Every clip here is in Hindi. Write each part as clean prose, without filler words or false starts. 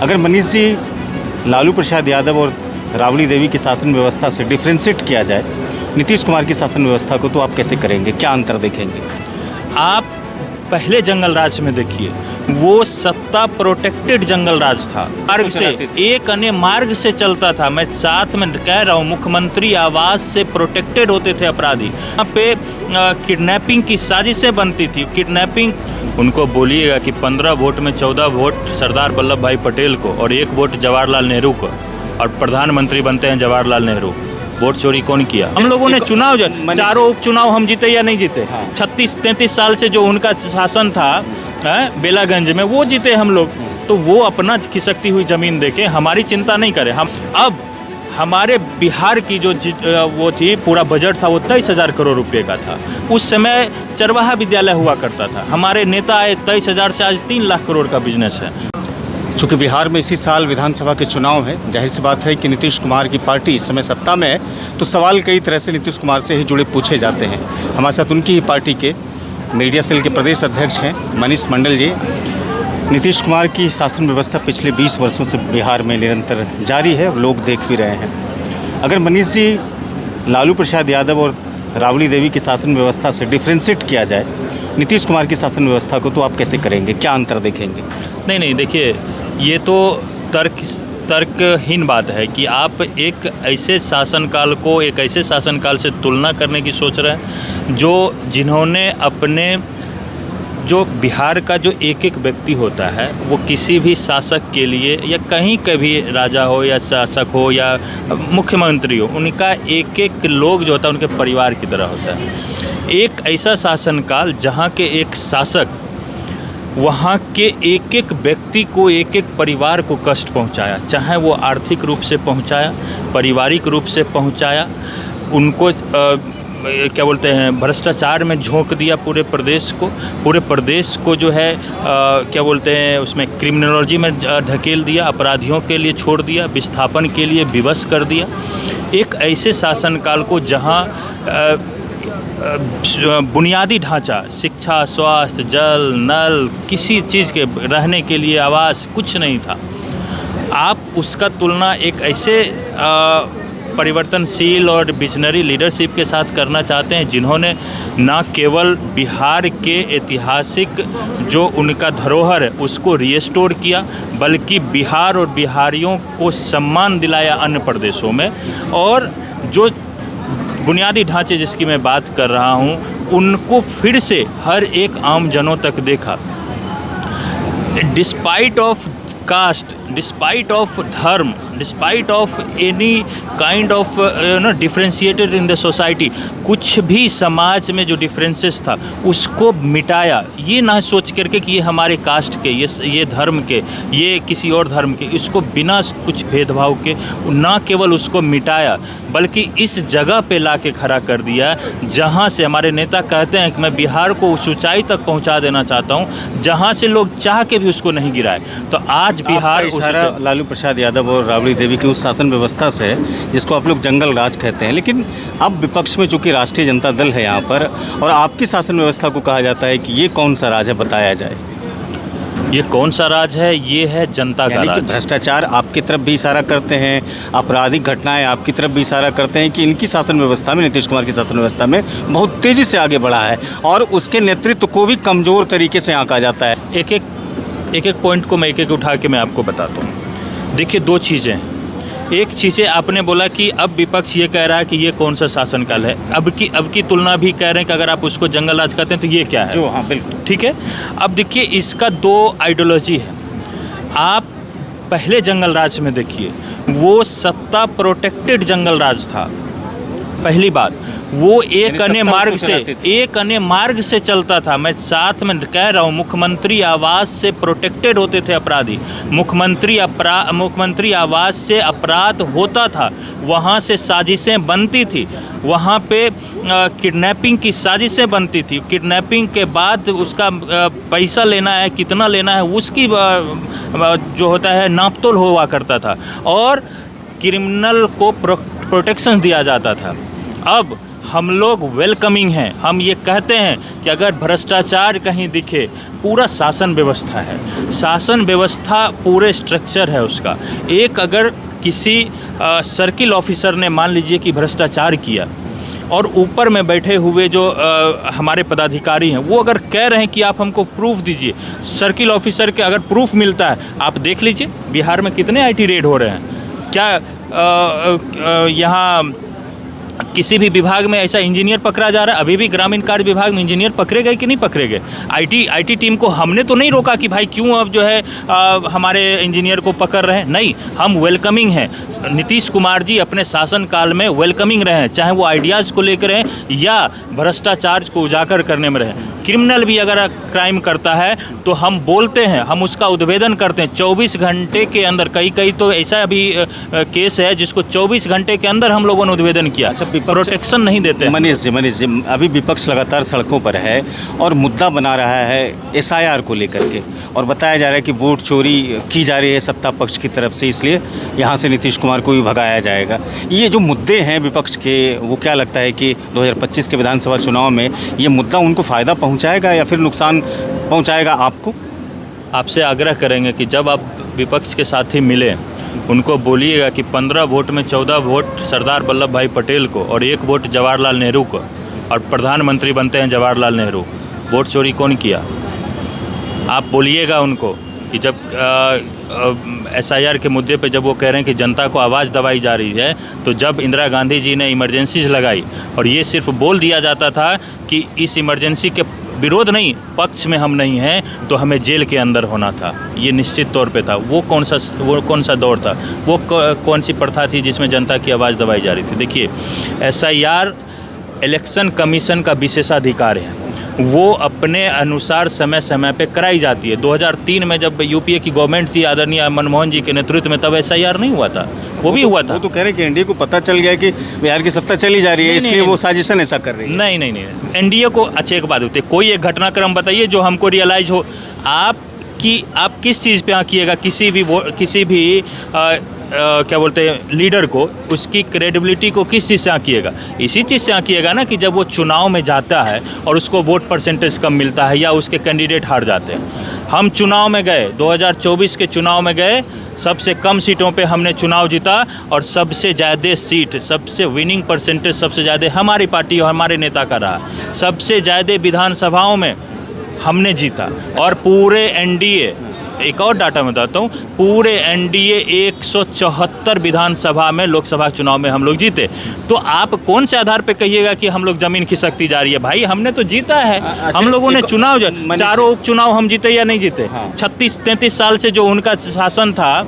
अगर मनीष जी लालू प्रसाद यादव और राबड़ी देवी की शासन व्यवस्था से डिफ्रेंशिएट किया जाए नीतीश कुमार की शासन व्यवस्था को, तो आप कैसे करेंगे, क्या अंतर देखेंगे? आप पहले जंगल राज में देखिए, वो सत्ता प्रोटेक्टेड जंगल राज था। मार्ग से एक अन्य मार्ग से चलता था। मैं साथ में कह रहा हूँ, मुख्यमंत्री आवास से प्रोटेक्टेड होते थे अपराधी। यहाँ पे किडनैपिंग की साजिशें बनती थी। किडनैपिंग, उनको बोलिएगा कि 15 वोट में 14 वोट सरदार वल्लभ भाई पटेल को और 1 वोट जवाहरलाल नेहरू को, और प्रधानमंत्री बनते हैं जवाहरलाल नेहरू। वोट चोरी कौन किया? हम लोगों ने चुनाव, चारों उपचुनाव हम जीते या नहीं जीते? 36-33 साल से जो उनका शासन था बेलागंज में, वो जीते हम लोग। तो वो अपना खिसकती हुई जमीन देखें, हमारी चिंता नहीं करें। हम अब हमारे बिहार की जो वो थी, पूरा बजट था वो 23,000 करोड़ रुपए का था। उस समय चरवाहा विद्यालय हुआ करता था। हमारे नेता आए, 23,000 से आज 3 लाख करोड़ का बिजनेस है। चूँकि बिहार में इसी साल विधानसभा के चुनाव है, जाहिर सी बात है कि नीतीश कुमार की पार्टी इस समय सत्ता में है, तो सवाल कई तरह से नीतीश कुमार से ही जुड़े पूछे जाते हैं। हमारे साथ उनकी ही पार्टी के मीडिया सेल के प्रदेश अध्यक्ष हैं मनीष मंडल जी। नीतीश कुमार की शासन व्यवस्था पिछले 20 वर्षों से बिहार में निरंतर जारी है और लोग देख भी रहे हैं। अगर मनीष जी लालू प्रसाद यादव और राबड़ी देवी की शासन व्यवस्था से डिफ्रेंशिएट किया जाए नीतीश कुमार की शासन व्यवस्था को, तो आप कैसे करेंगे, क्या अंतर देखेंगे? नहीं, देखिए, ये तो तर्कहीन बात है कि आप एक ऐसे शासनकाल को एक ऐसे शासनकाल से तुलना करने की सोच रहे हैं जिन्होंने अपने, जो बिहार का जो एक व्यक्ति होता है, वो किसी भी शासक के लिए, या कहीं का भी राजा हो या शासक हो या मुख्यमंत्री हो, उनका एक लोग जो होता है उनके परिवार की तरह होता है। एक ऐसा शासनकाल जहाँ के एक शासक वहाँ के एक व्यक्ति को, एक परिवार को कष्ट पहुँचाया, चाहे वो आर्थिक रूप से पहुँचाया, पारिवारिक रूप से पहुँचाया, उनको क्या बोलते हैं, भ्रष्टाचार में झोंक दिया पूरे प्रदेश को जो है क्या बोलते हैं, उसमें क्रिमिनोलॉजी में ढकेल दिया, अपराधियों के लिए छोड़ दिया, विस्थापन के लिए विवश कर दिया। एक ऐसे शासनकाल को जहाँ बुनियादी ढांचा, शिक्षा, स्वास्थ्य, जल, नल, किसी चीज़ के रहने के लिए आवास, कुछ नहीं था। आप उसका तुलना एक ऐसे परिवर्तनशील और विजनरी लीडरशिप के साथ करना चाहते हैं जिन्होंने न केवल बिहार के ऐतिहासिक जो उनका धरोहर है उसको रिस्टोर किया, बल्कि बिहार और बिहारियों को सम्मान दिलाया अन्य प्रदेशों में, और जो बुनियादी ढांचे जिसकी मैं बात कर रहा हूँ उनको फिर से हर एक आम जनों तक देखा। Despite of caste, despite of धर्म, despite of any kind of differentiated in the society, कुछ भी समाज में जो डिफरेंसेस था उसको मिटाया। ये ना सोच करके कि ये हमारे कास्ट के, ये धर्म के, ये किसी और धर्म के, इसको बिना कुछ भेदभाव के ना केवल उसको मिटाया, बल्कि इस जगह पे ला के खड़ा कर दिया जहाँ से हमारे नेता कहते हैं कि मैं बिहार को उस ऊंचाई तक पहुँचा देना चाहता हूँ जहाँ से लोग चाह के भी उसको नहीं गिराए। तो आज बिहार लालू प्रसाद यादव और राबड़ी देवी की उस शासन व्यवस्था से है जिसको आप लोग जंगल राज कहते हैं, लेकिन अब विपक्ष में चूंकि राष्ट्रीय जनता दल है यहाँ पर, और आपकी शासन व्यवस्था को कहा जाता है कि ये कौन सा राज है, बताया जाए। ये कौन सा राज है? ये है जनता का राज। भ्रष्टाचार आपकी तरफ भी इशारा करते हैं, आपराधिक घटनाएं आपकी तरफ भी इशारा करते हैं कि इनकी शासन व्यवस्था में, नीतीश कुमार की शासन व्यवस्था में बहुत तेज़ी से आगे बढ़ा है और उसके नेतृत्व को भी कमज़ोर तरीके से आंका जाता है। एक एक पॉइंट को मैं एक उठा के मैं आपको बताता हूँ। देखिए, 2 चीज़ें। एक चीज़ें आपने बोला कि अब विपक्ष ये कह रहा है कि ये कौन सा शासनकाल है। अब की तुलना भी कह रहे हैं कि अगर आप उसको जंगल राज कहते हैं तो ये क्या है? जो, हाँ, बिल्कुल ठीक है। अब देखिए, इसका 2 आइडियोलॉजी है। आप पहले जंगल राज में देखिए, वो सत्ता प्रोटेक्टेड जंगल राज था। पहली बात, वो एक अन्य मार्ग से चलता था। मैं साथ में कह रहा हूँ, मुख्यमंत्री आवास से प्रोटेक्टेड होते थे अपराधी। मुख्यमंत्री आवास से अपराध होता था, वहाँ से साजिशें बनती थी, वहाँ पे किडनैपिंग की साजिशें बनती थी। किडनैपिंग के बाद उसका पैसा लेना है, कितना लेना है, उसकी जो होता है नापतोल हुआ करता था, और क्रिमिनल को प्रोटेक्शन दिया जाता था। अब हम लोग वेलकमिंग हैं। हम ये कहते हैं कि अगर भ्रष्टाचार कहीं दिखे, पूरा शासन व्यवस्था है, शासन व्यवस्था पूरे स्ट्रक्चर है उसका। एक अगर किसी सर्किल ऑफिसर ने मान लीजिए कि भ्रष्टाचार किया और ऊपर में बैठे हुए जो हमारे पदाधिकारी हैं वो अगर कह रहे हैं कि आप हमको प्रूफ दीजिए, सर्किल ऑफिसर के अगर प्रूफ मिलता है, आप देख लीजिए बिहार में कितने आईटी रेड हो रहे हैं। क्या यहाँ किसी भी विभाग में ऐसा इंजीनियर पकड़ा जा रहा है? अभी भी ग्रामीण कार्य विभाग में इंजीनियर पकड़े गए कि नहीं पकड़े गए? आईटी टीम को हमने तो नहीं रोका कि भाई क्यों अब जो है हमारे इंजीनियर को पकड़ रहे हैं। नहीं, हम वेलकमिंग हैं। नीतीश कुमार जी अपने शासनकाल में वेलकमिंग रहे हैं, चाहे वो आइडियाज़ को लेकर रहें या भ्रष्टाचार को उजागर करने में रहें। क्रिमिनल भी अगर क्राइम करता है तो हम बोलते हैं, हम उसका उद्भेदन करते हैं 24 घंटे के अंदर। कई तो ऐसा भी केस है जिसको 24 घंटे के अंदर हम लोगों ने उद्भेदन किया। प्रोटेक्शन नहीं देते। मनीष जी, अभी विपक्ष लगातार सड़कों पर है और मुद्दा बना रहा है एसआईआर को लेकर के, और बताया जा रहा है कि वोट चोरी की जा रही है सत्ता पक्ष की तरफ से, इसलिए यहाँ से नीतीश कुमार को भी भगाया जाएगा। ये जो मुद्दे हैं विपक्ष के, वो क्या लगता है कि 2025 के विधानसभा चुनाव में ये मुद्दा उनको फ़ायदा पहुँचाएगा या फिर नुकसान पहुँचाएगा? आपको आपसे आग्रह करेंगे कि जब आप विपक्ष के साथी मिले, उनको बोलिएगा कि 15 वोट में 14 वोट सरदार वल्लभ भाई पटेल को और 1 वोट जवाहरलाल नेहरू को, और प्रधानमंत्री बनते हैं जवाहरलाल नेहरू। वोट चोरी कौन किया? आप बोलिएगा उनको कि जब एसआईआर के मुद्दे पे जब वो कह रहे हैं कि जनता को आवाज़ दबाई जा रही है, तो जब इंदिरा गांधी जी ने इमरजेंसीज लगाई और ये सिर्फ बोल दिया जाता था कि इस इमरजेंसी के विरोध नहीं, पक्ष में हम नहीं हैं, तो हमें जेल के अंदर होना था। ये निश्चित तौर पे था। वो कौन सा दौर था? वो कौन सी प्रथा थी जिसमें जनता की आवाज़ दबाई जा रही थी? देखिए, एसआईआर इलेक्शन कमीशन का विशेषाधिकार है, वो अपने अनुसार समय समय पे कराई जाती है। 2003 में जब यूपीए की गवर्नमेंट थी आदरणीय मनमोहन जी के नेतृत्व में, तब एसआईआर नहीं हुआ था, वो भी हुआ था। वो तो कह रहे हैं कि एनडीए को पता चल गया कि बिहार की सत्ता चली जा रही है, इसलिए वो साजिशन ऐसा कर रही है। नहीं, एनडीए को अच्छे एक बात होती है, कोई एक घटनाक्रम बताइए जो हमको रियलाइज हो। आप किस चीज़ पे आंकिएगा किसी भी क्या बोलते हैं लीडर को, उसकी क्रेडिबिलिटी को किस चीज़ से आंकिएगा? इसी चीज़ से आंकिएगा ना कि जब वो चुनाव में जाता है और उसको वोट परसेंटेज कम मिलता है या उसके कैंडिडेट हार जाते हैं। हम चुनाव में गए, 2024 के चुनाव में गए, सबसे कम सीटों पे हमने चुनाव जीता और सबसे ज़्यादा सीट, सबसे विनिंग परसेंटेज सबसे ज़्यादा हमारी पार्टी और हमारे नेता का रहा। सबसे ज़्यादा विधानसभाओं में हमने जीता और पूरे एनडीए, एक और डाटा मैं बताता हूँ, पूरे एनडीए 174 विधानसभा में लोकसभा चुनाव में हम लोग जीते। तो आप कौन से आधार पे कहिएगा कि हम लोग जमीन खिसकती जा रही है? भाई हमने तो जीता है। हम लोगों ने चुनाव, चारों उपचुनाव हम जीते या नहीं जीते? 36-33 साल से जो उनका शासन था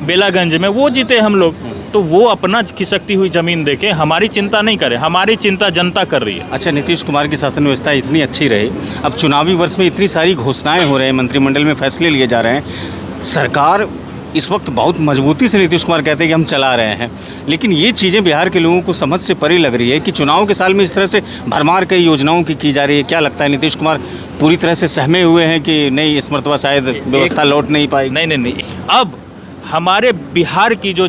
बेलागंज में, वो जीते हम लोग। तो वो अपना खिसकती हुई ज़मीन देखें, हमारी चिंता नहीं करें, हमारी चिंता जनता कर रही है। अच्छा, नीतीश कुमार की शासन व्यवस्था इतनी अच्छी रही, अब चुनावी वर्ष में इतनी सारी घोषणाएं हो रहे हैं, मंत्रिमंडल में फैसले लिए जा रहे हैं, सरकार इस वक्त बहुत मजबूती से नीतीश कुमार कहते हैं कि हम चला रहे हैं, लेकिन ये चीज़ें बिहार के लोगों को समझ से परे लग रही है कि चुनाव के साल में इस तरह से भरमार कई योजनाओं की जा रही है। क्या लगता है, नीतीश कुमार पूरी तरह से सहमे हुए हैं कि नहीं, इस मरतबा शायद व्यवस्था लौट नहीं पाई? नहीं, अब हमारे बिहार की जो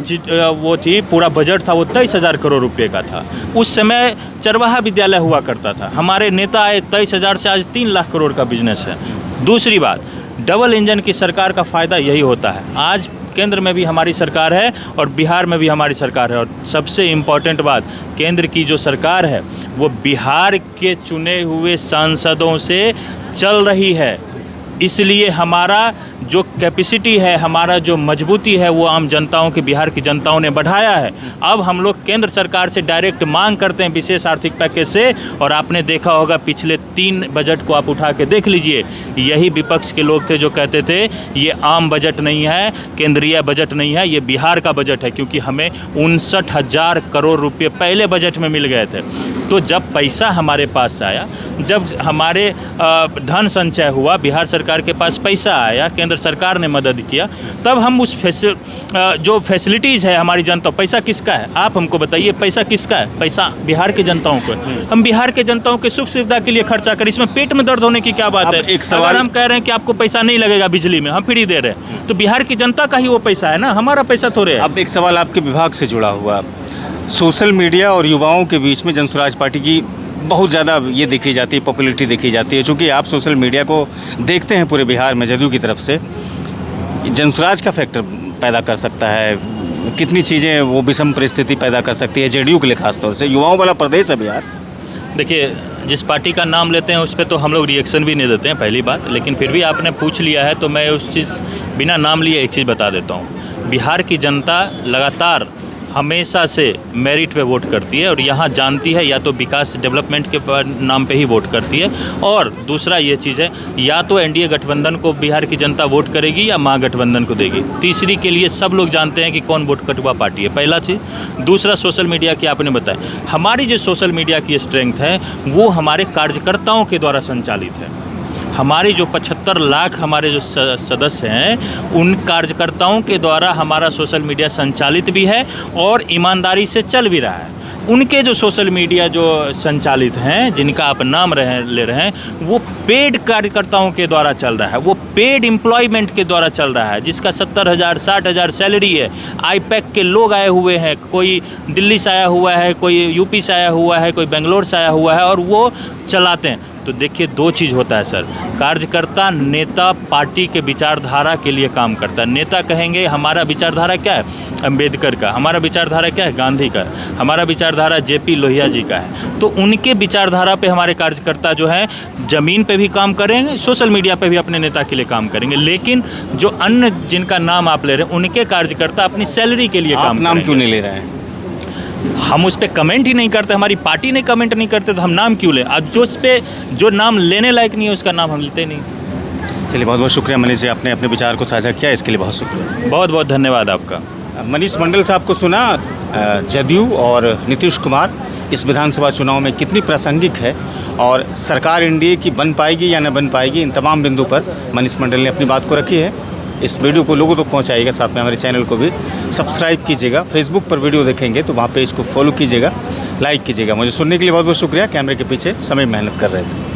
वो थी, पूरा बजट था वो 23,000 करोड़ रुपए का था। उस समय चरवाहा विद्यालय हुआ करता था, हमारे नेता आए, 23,000 से आज 3 लाख करोड़ का बिजनेस है। दूसरी बात, डबल इंजन की सरकार का फ़ायदा यही होता है। आज केंद्र में भी हमारी सरकार है और बिहार में भी हमारी सरकार है, और सबसे इम्पॉर्टेंट बात, केंद्र की जो सरकार है वो बिहार के चुने हुए सांसदों से चल रही है। इसलिए हमारा जो कैपेसिटी है, हमारा जो मजबूती है, वो आम जनताओं की, बिहार की जनताओं ने बढ़ाया है। अब हम लोग केंद्र सरकार से डायरेक्ट मांग करते हैं विशेष आर्थिक पैकेज से, और आपने देखा होगा पिछले 3 बजट को आप उठा के देख लीजिए, यही विपक्ष के लोग थे जो कहते थे ये आम बजट नहीं है, केंद्रीय बजट नहीं है, ये बिहार का बजट है, क्योंकि हमें 59,000 करोड़ रुपये पहले बजट में मिल गए थे। तो जब पैसा हमारे पास आया, जब हमारे धन संचय हुआ, बिहार सरकार के पास पैसा आया, केंद्र सरकार ने मदद किया, तब हम उस जो फैसिलिटीज़ है हमारी जनता, पैसा किसका है आप हमको बताइए, पैसा किसका है? पैसा बिहार के जनताओं को है। हम बिहार के जनताओं के सुख सुविधा के लिए खर्चा करें, इसमें पेट में दर्द होने की क्या बात है? एक सवाल, अगर हम कह रहे हैं कि आपको पैसा नहीं लगेगा बिजली में, हम फ्री दे रहे हैं, तो बिहार की जनता का ही वो पैसा है ना, हमारा पैसा थोड़े है। अब एक सवाल आपके विभाग से जुड़ा हुआ, सोशल मीडिया और युवाओं के बीच में जनसुराज पार्टी की बहुत ज़्यादा ये देखी जाती है, पॉपुलैरिटी देखी जाती है। चूँकि आप सोशल मीडिया को देखते हैं पूरे बिहार में जदयू की तरफ से, जनसुराज का फैक्टर पैदा कर सकता है, कितनी चीज़ें वो विषम परिस्थिति पैदा कर सकती है जेडीयू के लिए, खासतौर से युवाओं वाला प्रदेश है बिहार। देखिए, जिस पार्टी का नाम लेते हैं उस पर तो हम लोग रिएक्शन भी नहीं देते हैं, पहली बात। लेकिन फिर भी आपने पूछ लिया है तो मैं उस चीज़ बिना नाम लिए एक चीज़ बता देता हूँ। बिहार की जनता लगातार हमेशा से मेरिट पे वोट करती है और यहाँ जानती है या तो विकास डेवलपमेंट के नाम पे ही वोट करती है, और दूसरा ये चीज़ है या तो एनडीए गठबंधन को बिहार की जनता वोट करेगी या महागठबंधन को देगी। तीसरी के लिए सब लोग जानते हैं कि कौन वोट कटुआ पार्टी है, पहला चीज़। दूसरा, सोशल मीडिया की आपने बताया, हमारी जो सोशल मीडिया की स्ट्रेंथ है वो हमारे कार्यकर्ताओं के द्वारा संचालित है। हमारी जो 75 लाख हमारे जो सदस्य हैं उन कार्यकर्ताओं के द्वारा हमारा सोशल मीडिया संचालित भी है और ईमानदारी से चल भी रहा है। उनके जो सोशल मीडिया जो संचालित हैं, जिनका आप नाम ले रहे हैं, वो पेड कार्यकर्ताओं के द्वारा चल रहा है, वो पेड एम्प्लॉयमेंट के द्वारा चल रहा है, जिसका 70,000 60,000 सैलरी है। आईपैक के लोग आए हुए हैं, कोई दिल्ली से आया हुआ है, कोई यूपी से आया हुआ है, कोई बेंगलोर से आया हुआ है, और वो चलाते हैं। तो देखिए, दो चीज़ होता है सर, कार्यकर्ता नेता पार्टी के विचारधारा के लिए काम करता है। नेता कहेंगे हमारा विचारधारा क्या है, अंबेडकर का, हमारा विचारधारा क्या है, गांधी का, हमारा विचारधारा जेपी लोहिया जी का है। तो उनके विचारधारा पे हमारे कार्यकर्ता जो है ज़मीन पे भी काम करेंगे, सोशल मीडिया पे भी अपने नेता के लिए काम करेंगे। लेकिन जो अन्य जिनका नाम आप ले रहे हैं उनके कार्यकर्ता अपनी सैलरी के लिए काम करेंगे। नाम क्यों नहीं ले रहे हैं? हम उस पर कमेंट ही नहीं करते, हमारी पार्टी ने कमेंट नहीं करते, तो हम नाम क्यों लें? आज जो उस पर जो नाम लेने लायक नहीं है उसका नाम हम लेते नहीं। चलिए, बहुत बहुत शुक्रिया मनीष जी, आपने अपने विचार को साझा किया, इसके लिए बहुत शुक्रिया। बहुत बहुत धन्यवाद आपका। मनीष मंडल साहब को सुना, जदयू और नीतीश कुमार इस विधानसभा चुनाव में कितनी प्रासंगिक है और सरकार एनडीए की बन पाएगी या न बन पाएगी, इन तमाम बिंदु पर मनीष मंडल ने अपनी बात को रखी है। इस वीडियो को लोगों तक पहुंचाइएगा, साथ में हमारे चैनल को भी सब्सक्राइब कीजिएगा। फेसबुक पर वीडियो देखेंगे तो वहाँ पेज को फॉलो कीजिएगा, लाइक कीजिएगा। मुझे सुनने के लिए बहुत बहुत शुक्रिया। कैमरे के पीछे समय मेहनत कर रहे थे।